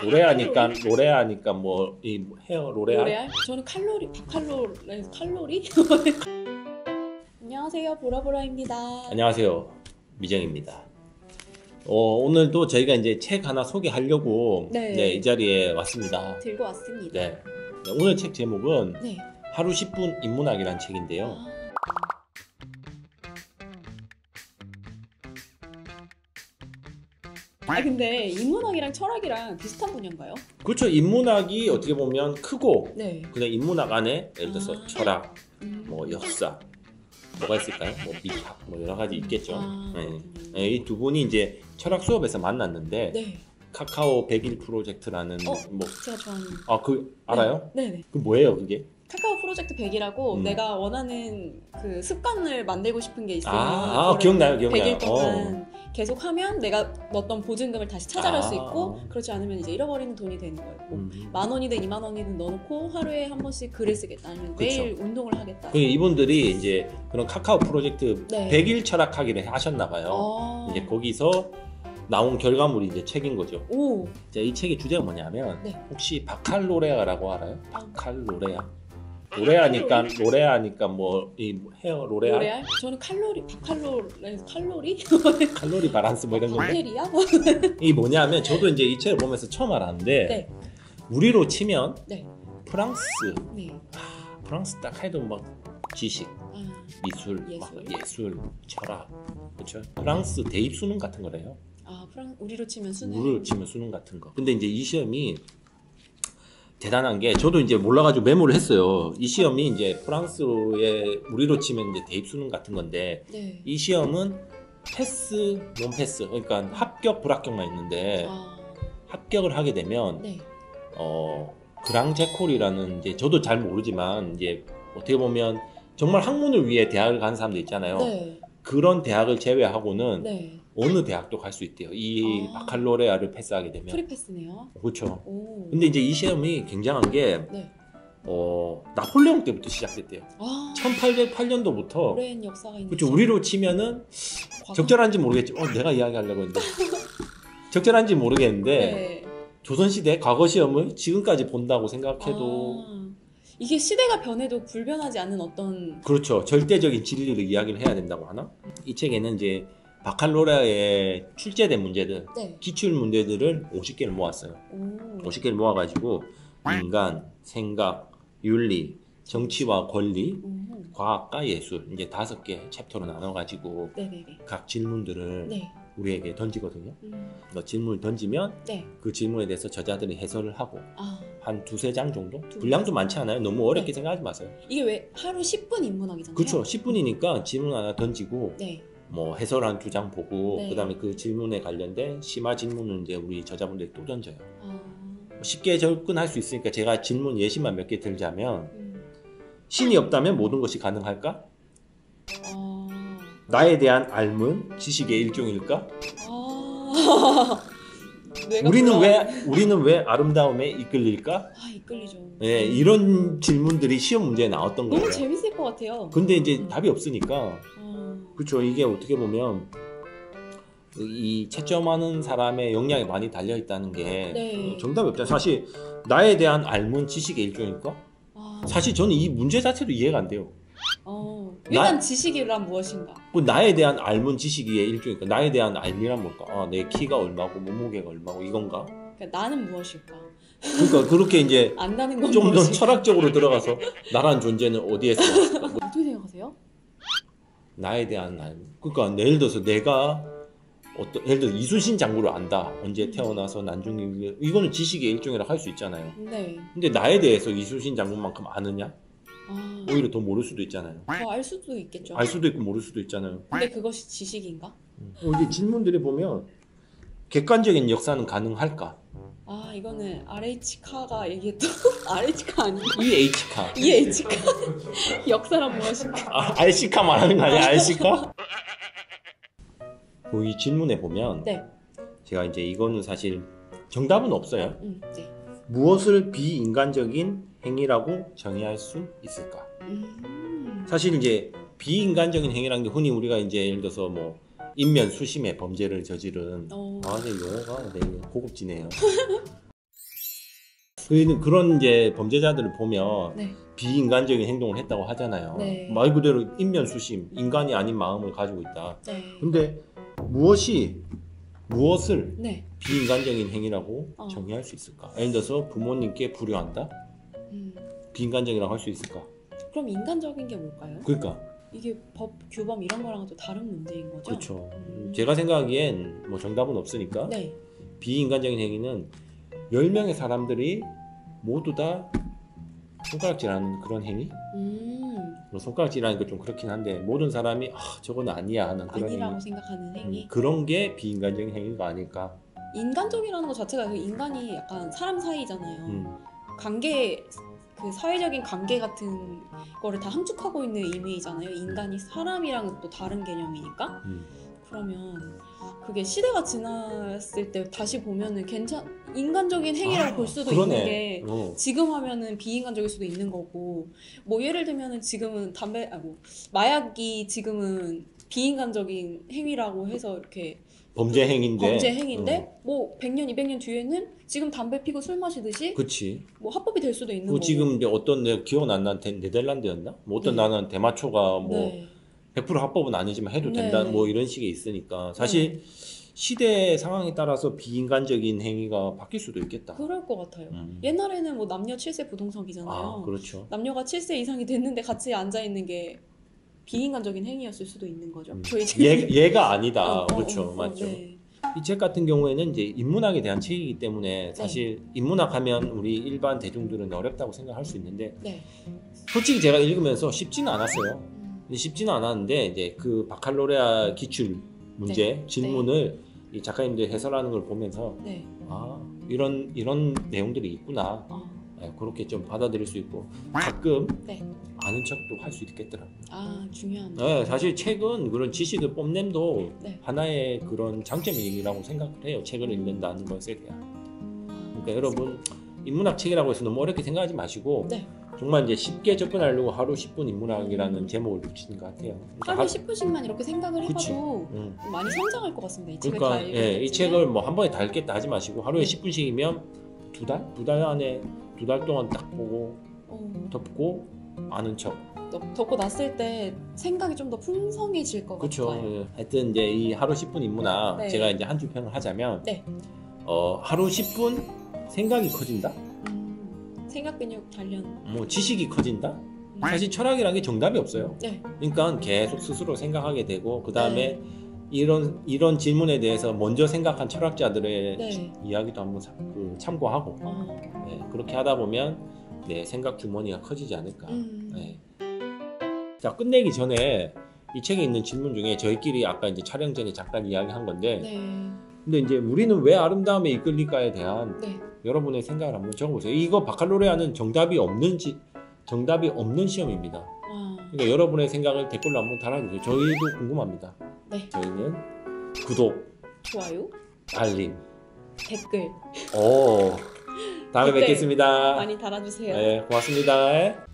노래하니까 뭐 이 헤어 로레알? 로레알? 저는 칼로리? 안녕하세요, 보라보라입니다. 안녕하세요, 미정입니다. 오늘도 저희가 이제 책 하나 소개하려고 이 자리에 왔습니다. 들고 왔습니다. 네. 오늘 책 제목은 네. 하루 10분 인문학이라는 책인데요. 근데 인문학이랑 철학이랑 비슷한 분야인가요? 그렇죠. 인문학이 어떻게 보면 크고 그냥 인문학 안에 예를 들어서 철학, 뭐 역사 뭐가 있을까요? 뭐 미학 뭐 여러 가지 있겠죠. 이 두 분이 이제 철학 수업에서 만났는데 카카오 100일 프로젝트라는 뭐 제가 좋아하는 알아요? 네네. 그 뭐예요 그게? 카카오 프로젝트 100이라고 내가 원하는 그 습관을 만들고 싶은 게 있으면 기억나요. 100일 동안 계속 하면 내가 넣었던 보증금을 다시 찾아갈 수 있고, 그렇지 않으면 이제 잃어버리는 돈이 되는 거예요. 뭐 10,000원이든 20,000원이든 넣어놓고 하루에 한 번씩 글을 쓰겠다, 아니면 매일 운동을 하겠다. 이분들이 이제 그런 카카오 프로젝트 100일 철학하기를 하셨나 봐요. 이제 거기서 나온 결과물이 이제 책인 거죠. 이 책의 주제가 뭐냐면 혹시 바칼로레아라고 알아요? 바칼로레아. 노래하니까 뭐 이 헤어 로레알? 저는 칼로리? 칼로리 바란스 뭐 이런 건데. 호텔이야? 이 뭐냐면 저도 이제 이 책을 보면서 처음 알았는데 우리로 치면 프랑스. 프랑스 딱 해도 막 지식, 미술, 예술, 철학, 그렇죠? 프랑스 대입 수능 같은 거래요. 우리로 치면 수능. 우리로 치면 수능 같은 거. 근데 이제 이 시험이 대단한 게 저도 이제 몰라가지고 메모를 했어요. 이 시험이 이제 프랑스의 우리로 치면 이제 대입 수능 같은 건데 이 시험은 패스, 논 패스, 그러니까 합격, 불합격만 있는데 합격을 하게 되면 그랑제콜이라는 이제 저도 잘 모르지만 이제 어떻게 보면 정말 학문을 위해 대학을 가는 사람도 있잖아요. 그런 대학을 제외하고는 어느 대학도 갈 수 있대요. 이 바칼로레아를 패스하게 되면. 프리패스네요. 그렇죠. 근데 이제 이 시험이 굉장한 게 나폴레옹 때부터 시작됐대요. 1808년도부터. 오랜 역사가 있는. 그렇죠. 우리로 치면은 적절한지 모르겠지. 내가 이야기하려고 했는데 적절한지 모르겠는데 조선시대 과거 시험을 지금까지 본다고 생각해도 이게 시대가 변해도 불변하지 않는 어떤 그렇죠. 절대적인 진리를 이야기를 해야 된다고 하나? 이 책에는 이제 바칼로레아에 출제된 문제들, 기출 문제들을 50개를 모았어요. 50개를 모아가지고 인간, 생각, 윤리, 정치와 권리, 과학과 예술 이제 5개 챕터로 나눠가지고 각 질문들을 우리에게 던지거든요. 질문을 던지면 그 질문에 대해서 저자들이 해설을 하고 한 2-3장 정도? 분량도 많지 않아요. 너무 어렵게 생각하지 마세요. 이게 왜 하루 10분 인문학이잖아요. 그렇죠. 10분이니까 질문 하나 던지고 뭐 해설 한 2장 보고 그다음에 그 질문에 관련된 심화 질문을 이제 우리 저자분들이 또 던져요. 쉽게 접근할 수 있으니까 제가 질문 예시만 몇 개 들자면 신이 없다면 모든 것이 가능할까? 나에 대한 알문 지식의 일종일까? 우리는 왜 아름다움에 이끌릴까? 이끌리죠. 이런 질문들이 시험 문제에 나왔던 거예요. 너무 재밌을 것 같아요. 근데 이제 답이 없으니까 그렇죠. 이게 어떻게 보면 이 채점하는 사람의 역량이 많이 달려 있다는 게 정답이 없잖아요. 사실 나에 대한 알문 지식의 일종일까? 사실 저는 이 문제 자체도 이해가 안 돼요. 일단 지식이란 무엇인가? 나에 대한 알문 지식의 일종일까? 나에 대한 알미란 뭘까? 내 키가 얼마고 몸무게가 얼마고 이건가? 그러니까 나는 무엇일까? 그러니까 그렇게 이제 안다는 건 좀 더 철학적으로 들어가서 나란 존재는 어디에서 왔을까? 어떻게 생각하세요? 나에 대한 그러니까 예를 들어서 내가 예를 들어 이순신 장군을 안다. 언제 태어나서 난중일 이거는 지식의 일종이라 할 수 있잖아요. 근데 나에 대해서 이순신 장군만큼 아느냐? 오히려 더 모를 수도 있잖아요. 더 알 수도 있겠죠. 알 수도 있고 모를 수도 있잖아요. 근데 그것이 지식인가? 이제 질문들이 보면 객관적인 역사는 가능할까? 이거는 RH카가 얘기했던 RH카 아닌가? EH카. EH카. 역사란 무엇인가? RC카 말하는 거 아니야? RC카? 이 질문에 보면 제가 이제 이거는 사실 정답은 없어요. 무엇을 비인간적인 행위라고 정의할 수 있을까? 사실 이제 비인간적인 행위라는 게 흔히 우리가 이제 예를 들어서 뭐 인면 수심의 범죄를 저지른 근데 영어가 되게 고급지네요. 그런 이제 범죄자들을 보면 네. 비인간적인 행동을 했다고 하잖아요. 네. 말 그대로 인면수심, 인간이 아닌 마음을 가지고 있다. 네. 근데 무엇을 네. 비인간적인 행위라고 정의할 수 있을까? 예를 들어서 부모님께 불효한다? 비인간적이라고 할 수 있을까? 그럼 인간적인 게 뭘까요? 그러니까 이게 법, 규범 이런 거랑은 또 다른 문제인 거죠? 그렇죠. 제가 생각하기엔 뭐 정답은 없으니까 네. 비인간적인 행위는 10명의 사람들이 모두 다 손가락질하는 그런 행위? 뭐 손가락질하는 거 좀 그렇긴 한데 모든 사람이 저건 아니야 하는 그런 아니라고 행위. 생각하는 행위? 그런 게 비인간적인 행위가 아닐까. 인간적이라는 것 자체가 그 인간이 약간 사람 사이잖아요. 관계, 그 사회적인 관계 같은 거를 다 함축하고 있는 의미잖아요. 인간이 사람이랑은 또 다른 개념이니까. 그러면 그게 시대가 지났을 때 다시 보면은 인간적인 행위라고 볼 수도 그러네. 있는 게 지금 하면은 비인간적일 수도 있는 거고, 뭐 예를 들면은 지금은 마약이 지금은 비인간적인 행위라고 해서 이렇게 범죄 행위인데 뭐 100년, 200년 뒤에는 지금 담배 피고 술 마시듯이 그치. 뭐 합법이 될 수도 있는 거고. 지금 이제 어떤 내가 기억은 안 나는데 네덜란드였나? 뭐 어떤 나는 대마초가 뭐 100% 합법은 아니지만 해도 된다 뭐 이런 식의 있으니까 사실 시대 상황에 따라서 비인간적인 행위가 바뀔 수도 있겠다. 그럴 것 같아요. 옛날에는 뭐 남녀 7세 부동석이잖아요. 그렇죠. 남녀가 7세 이상이 됐는데 같이 앉아 있는 게 비인간적인 행위였을 수도 있는 거죠. 얘가 아니다. 그렇죠. 맞죠. 네. 이 책 같은 경우에는 이제 인문학에 대한 책이기 때문에 사실 인문학 하면 우리 일반 대중들은 어렵다고 생각할 수 있는데 솔직히 제가 읽으면서 쉽지는 않았어요. 쉽지는 않았는데 이제 그 바칼로레아 기출 문제 질문을 이 작가님들이 해설하는 걸 보면서 이런 내용들이 있구나. 그렇게 좀 받아들일 수 있고 가끔 아는 척도 할 수 있겠더라고요. 중요합니다. 사실 책은 그런 지식을 뽐냄도 하나의 그런 장점이라고 생각을 해요. 책을 읽는다는 것에 대한. 그러니까 여러분 인문학 책이라고 해서 너무 어렵게 생각하지 마시고 정말 이제 쉽게 접근하려고 하루 10분 인문학이라는 제목을 붙이는 것 같아요. 하루에 10분씩만 이렇게 생각을 해봐도 많이 성장할 것 같습니다. 이 책을 다 이 책을 뭐 한 번에 다 읽겠다 하지 마시고 하루에 10분씩이면 두 달 안에 2달 동안 딱 보고 덮고 아는 척. 덮고 났을 때 생각이 좀 더 풍성해질 것 같아요. 하여튼 이제 이 하루 10분 인문학 제가 이제 한 줄 평을 하자면 하루 10분 생각이 커진다. 생각 근육 단련. 뭐 지식이 커진다. 사실 철학이라는 게 정답이 없어요. 그러니까 계속 스스로 생각하게 되고 그 다음에 이런 질문에 대해서 먼저 생각한 철학자들의 이야기도 한번 참고하고 그렇게 하다 보면 생각 주머니가 커지지 않을까. 자, 끝내기 전에 이 책에 있는 질문 중에 저희끼리 아까 이제 촬영 전에 잠깐 이야기한 건데 근데 이제 우리는 왜 아름다움에 이끌릴까에 대한 여러분의 생각을 한번 적어보세요. 이거 바칼로레아는 정답이 없는 시험입니다. 그러니까 여러분의 생각을 댓글로 한번 달아주세요. 저희도 궁금합니다. 저희는 구독, 좋아요, 알림, 댓글. 다음에 뵙겠습니다. 많이 달아주세요. 고맙습니다.